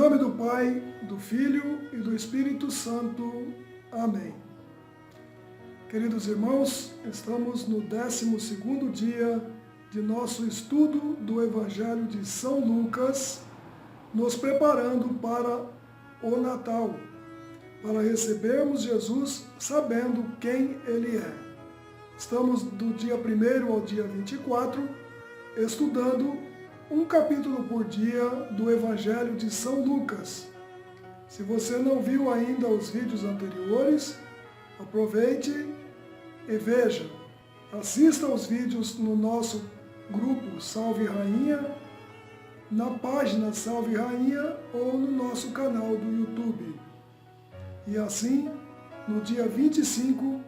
nome do Pai, do Filho e do Espírito Santo. Amém. Queridos irmãos, estamos no 12º dia de nosso estudo do Evangelho de São Lucas, nos preparando para o Natal, para recebermos Jesus sabendo quem Ele é. Estamos do dia 1º ao dia 24, estudando um capítulo por dia do Evangelho de São Lucas. Se você não viu ainda os vídeos anteriores, aproveite e veja. Assista aos vídeos no nosso grupo Salve Rainha, na página Salve Rainha ou no nosso canal do YouTube. E assim, no dia 25,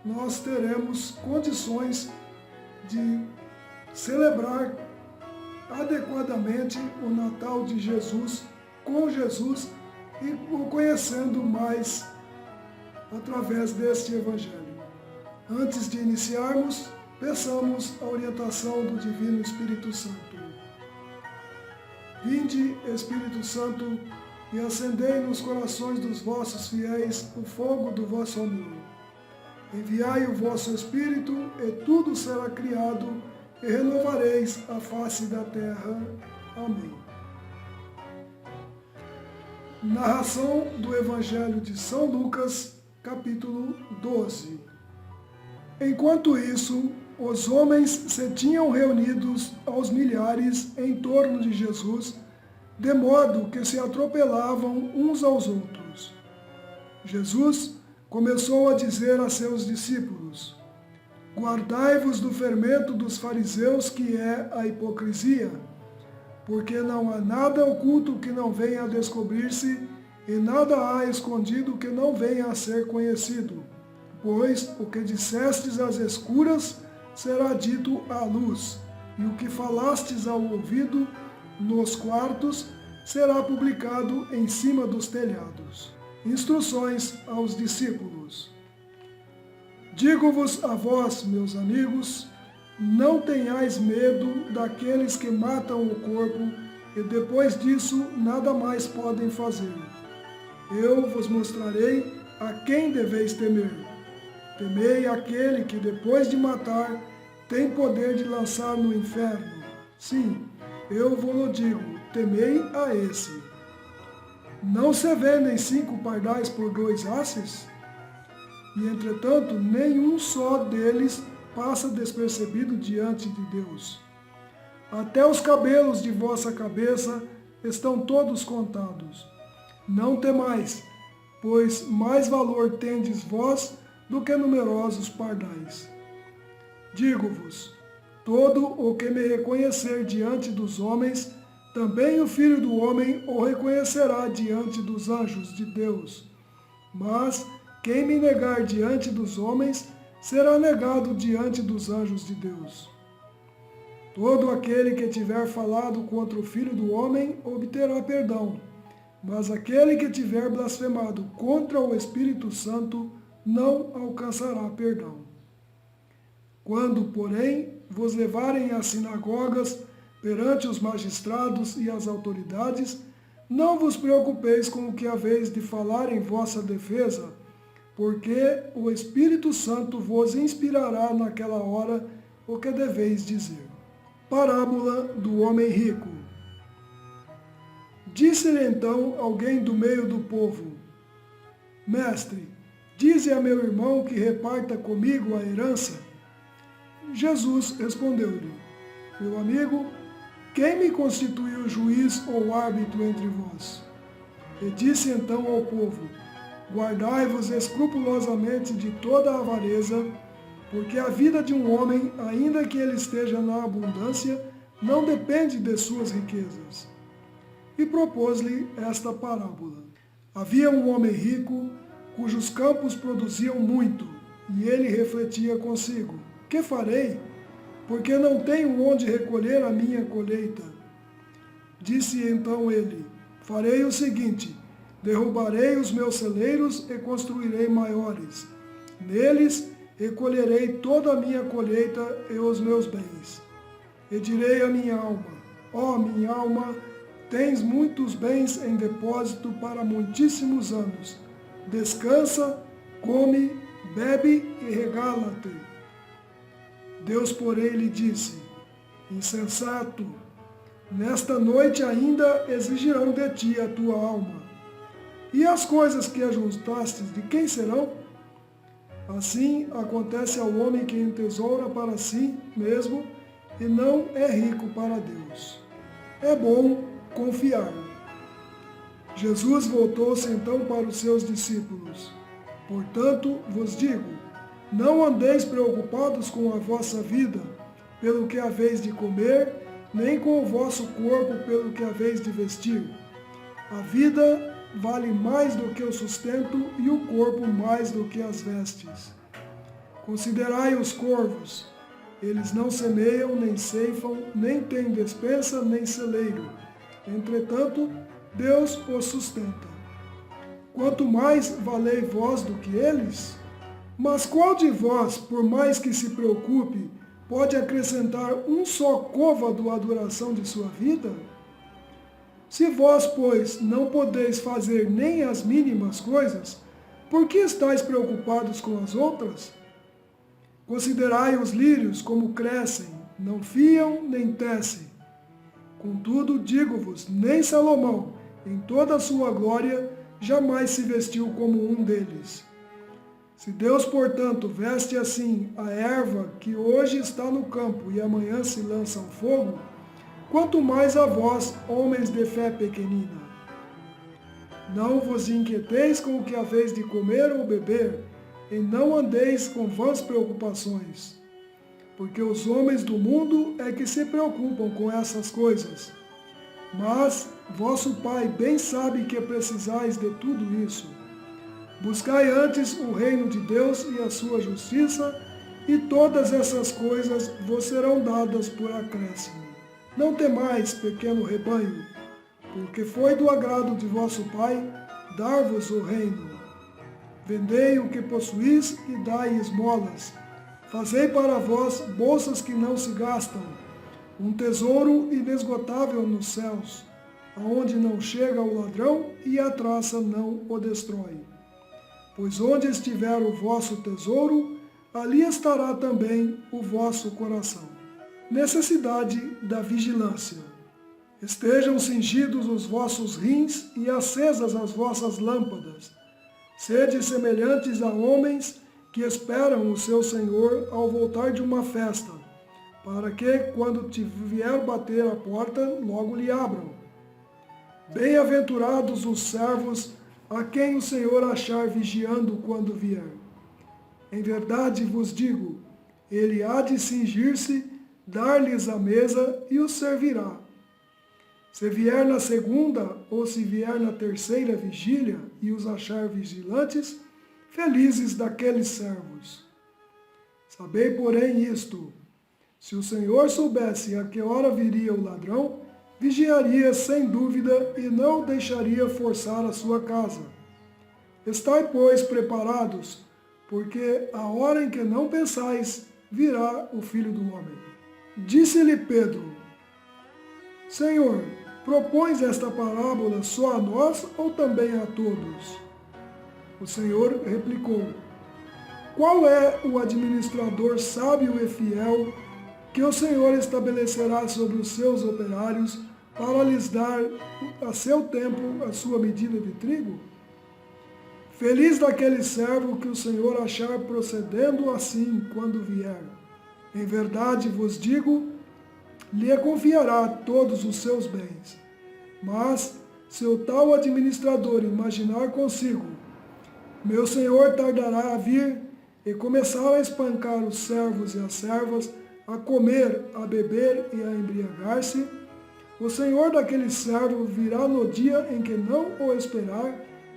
nós teremos condições de celebrar adequadamente o Natal de Jesus, com Jesus e o conhecendo mais através deste Evangelho. Antes de iniciarmos, peçamos a orientação do Divino Espírito Santo. Vinde, Espírito Santo, e acendei nos corações dos vossos fiéis o fogo do vosso amor. Enviai o vosso Espírito, e tudo será criado, e renovareis a face da terra. Amém. Narração do Evangelho de São Lucas, capítulo 12. Enquanto isso, os homens se tinham reunidos aos milhares em torno de Jesus, de modo que se atropelavam uns aos outros. Jesus começou a dizer a seus discípulos: guardai-vos do fermento dos fariseus, que é a hipocrisia, porque não há nada oculto que não venha a descobrir-se, e nada há escondido que não venha a ser conhecido. Pois o que dissestes às escuras será dito à luz, e o que falastes ao ouvido nos quartos será publicado em cima dos telhados. Instruções aos discípulos. Digo-vos a vós, meus amigos, não tenhais medo daqueles que matam o corpo e depois disso nada mais podem fazer. Eu vos mostrarei a quem deveis temer. Temei aquele que depois de matar tem poder de lançar no inferno. Sim, eu vos digo, temei a esse. Não se vendem 5 pardais por 2 asses? E, entretanto, nenhum só deles passa despercebido diante de Deus. Até os cabelos de vossa cabeça estão todos contados. Não temais, pois mais valor tendes vós do que numerosos pardais. Digo-vos, todo o que me reconhecer diante dos homens, também o Filho do Homem o reconhecerá diante dos anjos de Deus. Mas quem me negar diante dos homens, será negado diante dos anjos de Deus. Todo aquele que tiver falado contra o Filho do Homem obterá perdão, mas aquele que tiver blasfemado contra o Espírito Santo não alcançará perdão. Quando, porém, vos levarem às sinagogas, perante os magistrados e as autoridades, não vos preocupeis com o que haveis de falar em vossa defesa, porque o Espírito Santo vos inspirará naquela hora o que deveis dizer. Parábola do homem rico. Disse-lhe então alguém do meio do povo: Mestre, dize a meu irmão que reparta comigo a herança. Jesus respondeu-lhe: Meu amigo, quem me constituiu juiz ou árbitro entre vós? E disse então ao povo: guardai-vos escrupulosamente de toda a avareza, porque a vida de um homem, ainda que ele esteja na abundância, não depende de suas riquezas. E propôs-lhe esta parábola. Havia um homem rico, cujos campos produziam muito, e ele refletia consigo: que farei? Porque não tenho onde recolher a minha colheita. Disse então ele: farei o seguinte: derrubarei os meus celeiros e construirei maiores. Neles recolherei toda a minha colheita e os meus bens. E direi à minha alma: ó minha alma, Tens muitos bens em depósito para muitíssimos anos. Descansa, come, bebe e regala-te. Deus, porém, lhe disse: insensato, nesta noite ainda exigirão de ti a tua alma. E as coisas que ajuntastes, de quem serão? Assim acontece ao homem que entesoura para si mesmo e não é rico para Deus. É bom confiar. Jesus voltou-se então para os seus discípulos. Portanto, vos digo, não andeis preocupados com a vossa vida, pelo que haveis de comer, nem com o vosso corpo, pelo que haveis de vestir. A vida vale mais do que o sustento e o corpo mais do que as vestes. Considerai os corvos. Eles não semeiam, nem ceifam, nem têm despensa, nem celeiro. Entretanto, Deus os sustenta. Quanto mais valei vós do que eles? Mas qual de vós, por mais que se preocupe, pode acrescentar um só côvado à duração de sua vida? Se vós, pois, não podeis fazer nem as mínimas coisas, por que estáis preocupados com as outras? Considerai os lírios como crescem, não fiam nem tecem. Contudo, digo-vos, nem Salomão, em toda a sua glória, jamais se vestiu como um deles. Se Deus, portanto, veste assim a erva que hoje está no campo e amanhã se lança ao fogo, quanto mais a vós, homens de fé pequenina. Não vos inquieteis com o que haveis de comer ou beber, e não andeis com vãs preocupações, porque os homens do mundo é que se preocupam com essas coisas. Mas vosso Pai bem sabe que precisais de tudo isso. Buscai antes o reino de Deus e a sua justiça, e todas essas coisas vos serão dadas por acréscimo. Não temais, pequeno rebanho, porque foi do agrado de vosso Pai dar-vos o reino. Vendei o que possuís e dai esmolas. Fazei para vós bolsas que não se gastam, um tesouro inesgotável nos céus, aonde não chega o ladrão e a traça não o destrói. Pois onde estiver o vosso tesouro, ali estará também o vosso coração. Necessidade da vigilância. Estejam cingidos os vossos rins e acesas as vossas lâmpadas. Sede semelhantes a homens que esperam o seu Senhor ao voltar de uma festa, para que, quando te vier bater a porta, logo lhe abram. Bem-aventurados os servos a quem o Senhor achar vigiando quando vier. Em verdade vos digo, ele há de cingir-se, dar-lhes a mesa e os servirá. Se vier na segunda ou se vier na terceira vigília e os achar vigilantes, felizes daqueles servos. Sabei, porém, isto: se o Senhor soubesse a que hora viria o ladrão, vigiaria sem dúvida e não deixaria forçar a sua casa. Estai, pois, preparados, porque a hora em que não pensais, virá o Filho do Homem. Disse-lhe Pedro: Senhor, propões esta parábola só a nós ou também a todos? O Senhor replicou: Qual é o administrador sábio e fiel que o Senhor estabelecerá sobre os seus operários para lhes dar a seu tempo a sua medida de trigo? Feliz daquele servo que o Senhor achar procedendo assim quando vier. Em verdade vos digo, lhe confiará todos os seus bens. Mas, se o tal administrador imaginar consigo, meu senhor tardará a vir, e começar a espancar os servos e as servas, a comer, a beber e a embriagar-se, o senhor daquele servo virá no dia em que não o esperar,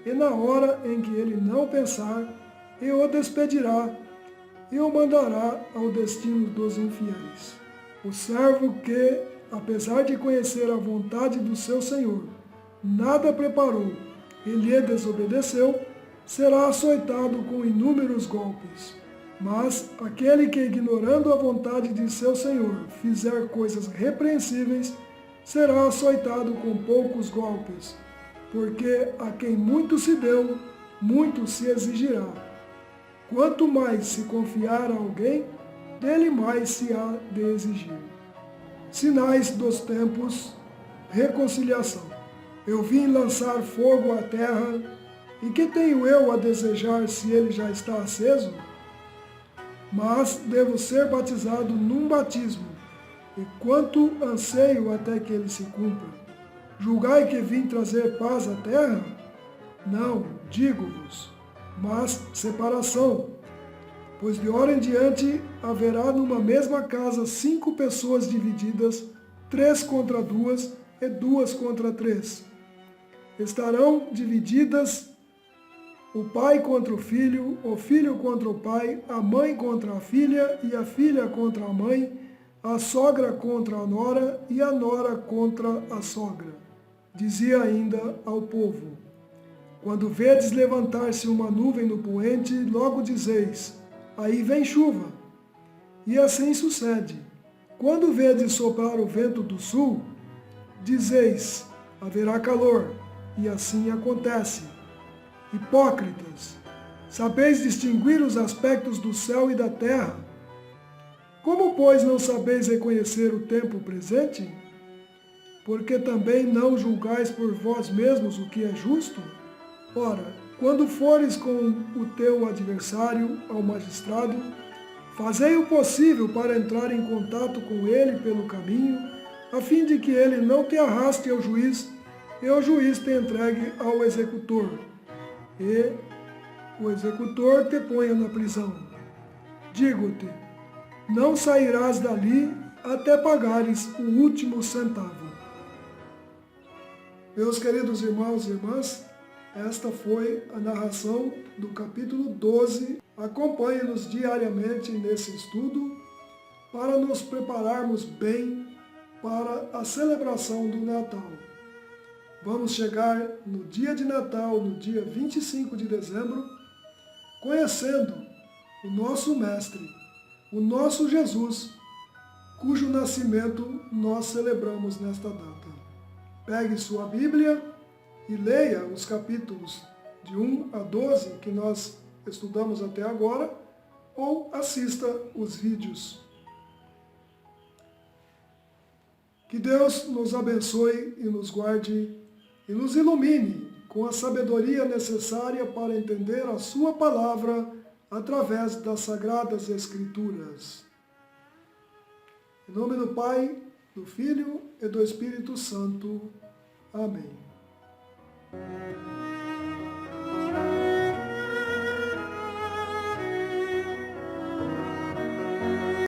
e na hora em que ele não pensar, e o despedirá, e o mandará ao destino dos infiéis. O servo que, apesar de conhecer a vontade do seu senhor, nada preparou e lhe desobedeceu, será açoitado com inúmeros golpes. Mas aquele que, ignorando a vontade de seu senhor, fizer coisas repreensíveis, será açoitado com poucos golpes, porque a quem muito se deu, muito se exigirá. Quanto mais se confiar a alguém, dele mais se há de exigir. Sinais dos tempos, reconciliação. Eu vim lançar fogo à terra, e que tenho eu a desejar se ele já está aceso? Mas devo ser batizado num batismo, e quanto anseio até que ele se cumpra. Julgai que vim trazer paz à terra? Não, digo-vos, mas separação. Pois de hora em diante haverá numa mesma casa 5 pessoas divididas, 3 contra 2 e 2 contra 3. Estarão divididas o pai contra o filho contra o pai, a mãe contra a filha e a filha contra a mãe, a sogra contra a nora e a nora contra a sogra. Dizia ainda ao povo: quando vedes levantar-se uma nuvem no poente, logo dizeis: aí vem chuva. E assim sucede. Quando vedes soprar o vento do sul, dizeis: haverá calor. E assim acontece. Hipócritas, sabeis distinguir os aspectos do céu e da terra? Como, pois, não sabeis reconhecer o tempo presente? Porque também não julgais por vós mesmos o que é justo? Ora, quando fores com o teu adversário ao magistrado, fazei o possível para entrar em contato com ele pelo caminho, a fim de que ele não te arraste ao juiz e o juiz te entregue ao executor, e o executor te ponha na prisão. Digo-te, não sairás dali até pagares o último centavo. Meus queridos irmãos e irmãs, esta foi a narração do capítulo 12. Acompanhe-nos diariamente nesse estudo para nos prepararmos bem para a celebração do Natal. Vamos chegar no dia de Natal, no dia 25 de dezembro, conhecendo o nosso Mestre, o nosso Jesus, cujo nascimento nós celebramos nesta data. Pegue sua Bíblia e leia os capítulos de 1 a 12 que nós estudamos até agora, ou assista os vídeos. Que Deus nos abençoe e nos guarde e nos ilumine com a sabedoria necessária para entender a sua palavra através das Sagradas Escrituras. Em nome do Pai, do Filho e do Espírito Santo. Amém.